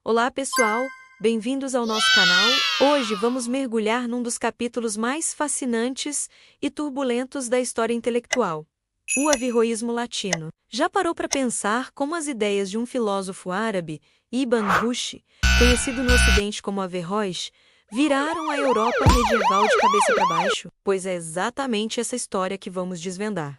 Olá, pessoal! Bem-vindos ao nosso canal. Hoje vamos mergulhar num dos capítulos mais fascinantes e turbulentos da história intelectual: o averroísmo latino. Já parou para pensar como as ideias de um filósofo árabe, Ibn Rushd, conhecido no Ocidente como Averroes, viraram a Europa medieval de cabeça para baixo? Pois é exatamente essa história que vamos desvendar.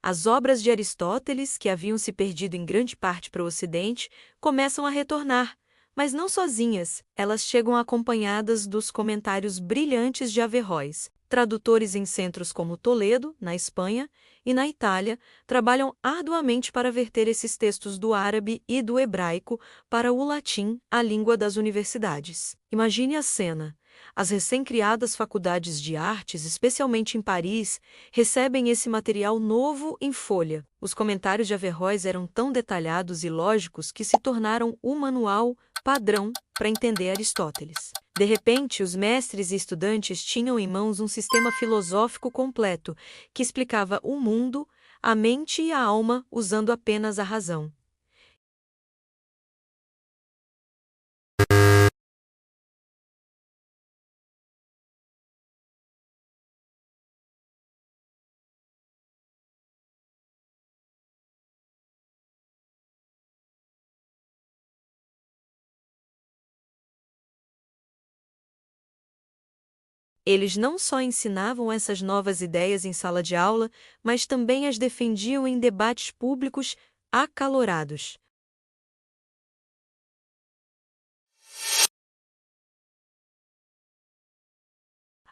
As obras de Aristóteles, que haviam se perdido em grande parte para o Ocidente, começam a retornar, mas não sozinhas, elas chegam acompanhadas dos comentários brilhantes de Averroes. Tradutores em centros como Toledo, na Espanha, e na Itália, trabalham arduamente para verter esses textos do árabe e do hebraico para o latim, a língua das universidades. Imagine a cena. As recém-criadas faculdades de artes, especialmente em Paris, recebem esse material novo em folha. Os comentários de Averroes eram tão detalhados e lógicos que se tornaram o manual padrão para entender Aristóteles. De repente, os mestres e estudantes tinham em mãos um sistema filosófico completo que explicava o mundo, a mente e a alma usando apenas a razão. Eles não só ensinavam essas novas ideias em sala de aula, mas também as defendiam em debates públicos acalorados.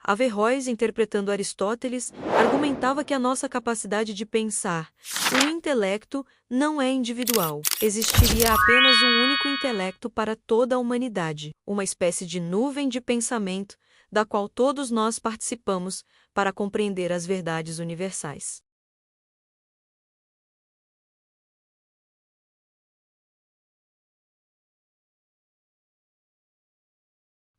Averroes, interpretando Aristóteles, argumentava que a nossa capacidade de pensar, o intelecto, não é individual. Existiria apenas um único intelecto para toda a humanidade, uma espécie de nuvem de pensamento, da qual todos nós participamos para compreender as verdades universais.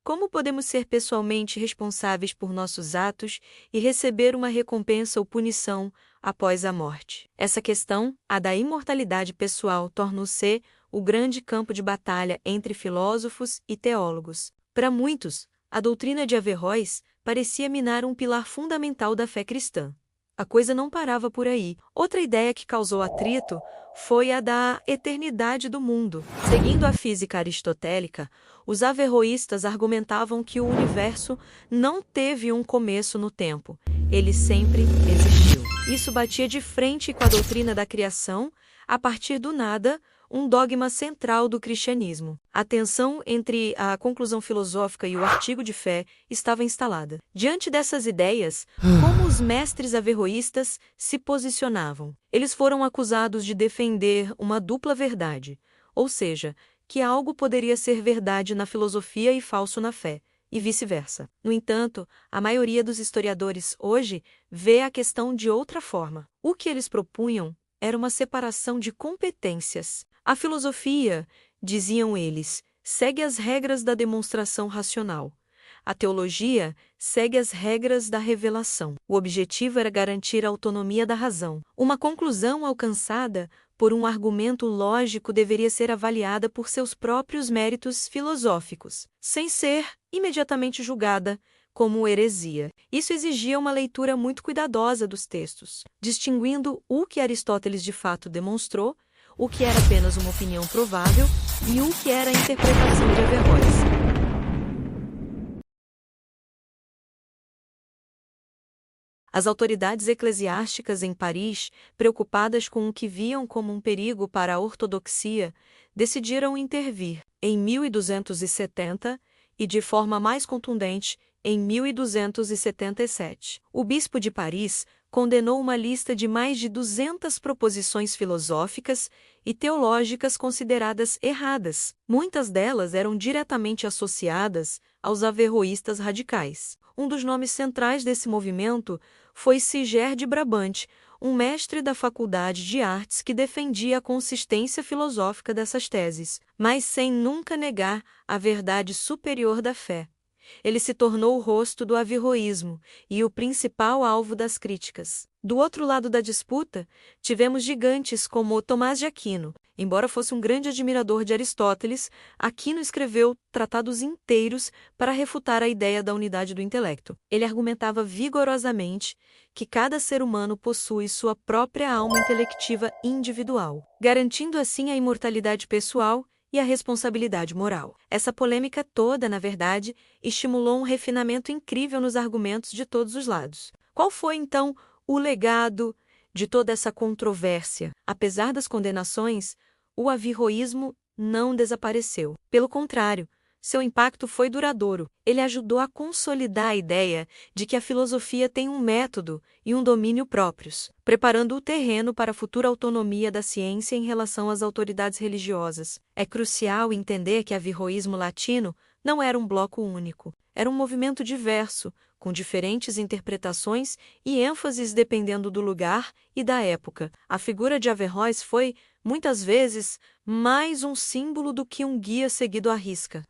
Como podemos ser pessoalmente responsáveis por nossos atos e receber uma recompensa ou punição após a morte? Essa questão, a da imortalidade pessoal, torna-se o grande campo de batalha entre filósofos e teólogos. Para muitos, a doutrina de Averroes parecia minar um pilar fundamental da fé cristã. A coisa não parava por aí. Outra ideia que causou atrito foi a da eternidade do mundo. Seguindo a física aristotélica, os averroístas argumentavam que o universo não teve um começo no tempo, ele sempre existiu. Isso batia de frente com a doutrina da criação, a partir do nada, um dogma central do cristianismo. A tensão entre a conclusão filosófica e o artigo de fé estava instalada. Diante dessas ideias, como os mestres averroístas se posicionavam? Eles foram acusados de defender uma dupla verdade, ou seja, que algo poderia ser verdade na filosofia e falso na fé, e vice-versa. No entanto, a maioria dos historiadores hoje vê a questão de outra forma. O que eles propunham era uma separação de competências. A filosofia, diziam eles, segue as regras da demonstração racional. A teologia segue as regras da revelação. O objetivo era garantir a autonomia da razão. Uma conclusão alcançada por um argumento lógico deveria ser avaliada por seus próprios méritos filosóficos, sem ser imediatamente julgada como heresia. Isso exigia uma leitura muito cuidadosa dos textos, distinguindo o que Aristóteles de fato demonstrou, o que era apenas uma opinião provável e o que era a interpretação de Averroes. As autoridades eclesiásticas em Paris, preocupadas com o que viam como um perigo para a ortodoxia, decidiram intervir em 1270 e, de forma mais contundente, em 1277. O bispo de Paris condenou uma lista de mais de 200 proposições filosóficas e teológicas consideradas erradas. Muitas delas eram diretamente associadas aos averroístas radicais. Um dos nomes centrais desse movimento foi Siger de Brabante, um mestre da Faculdade de Artes que defendia a consistência filosófica dessas teses, mas sem nunca negar a verdade superior da fé. Ele se tornou o rosto do averroísmo e o principal alvo das críticas. Do outro lado da disputa, tivemos gigantes como Tomás de Aquino. Embora fosse um grande admirador de Aristóteles, Aquino escreveu tratados inteiros para refutar a ideia da unidade do intelecto. Ele argumentava vigorosamente que cada ser humano possui sua própria alma intelectiva individual, garantindo assim a imortalidade pessoal e a responsabilidade moral. Essa polêmica toda, na verdade, estimulou um refinamento incrível nos argumentos de todos os lados. Qual foi, então, o legado de toda essa controvérsia? Apesar das condenações, o averroísmo não desapareceu. Pelo contrário, seu impacto foi duradouro. Ele ajudou a consolidar a ideia de que a filosofia tem um método e um domínio próprios, preparando o terreno para a futura autonomia da ciência em relação às autoridades religiosas. É crucial entender que o averroísmo latino não era um bloco único. Era um movimento diverso, com diferentes interpretações e ênfases dependendo do lugar e da época. A figura de Averroes foi, muitas vezes, mais um símbolo do que um guia seguido à risca.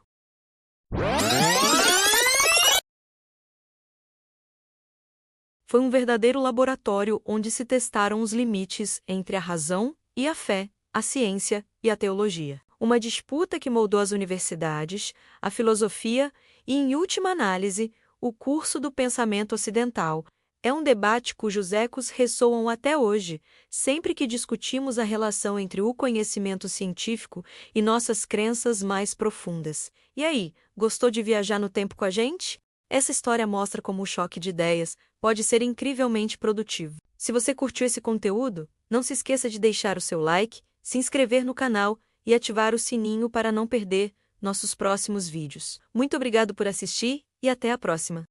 Foi um verdadeiro laboratório onde se testaram os limites entre a razão e a fé, a ciência e a teologia. Uma disputa que moldou as universidades, a filosofia e, em última análise, o curso do pensamento ocidental. É um debate cujos ecos ressoam até hoje, sempre que discutimos a relação entre o conhecimento científico e nossas crenças mais profundas. E aí, gostou de viajar no tempo com a gente? Essa história mostra como o choque de ideias pode ser incrivelmente produtivo. Se você curtiu esse conteúdo, não se esqueça de deixar o seu like, se inscrever no canal e ativar o sininho para não perder nossos próximos vídeos. Muito obrigado por assistir e até a próxima!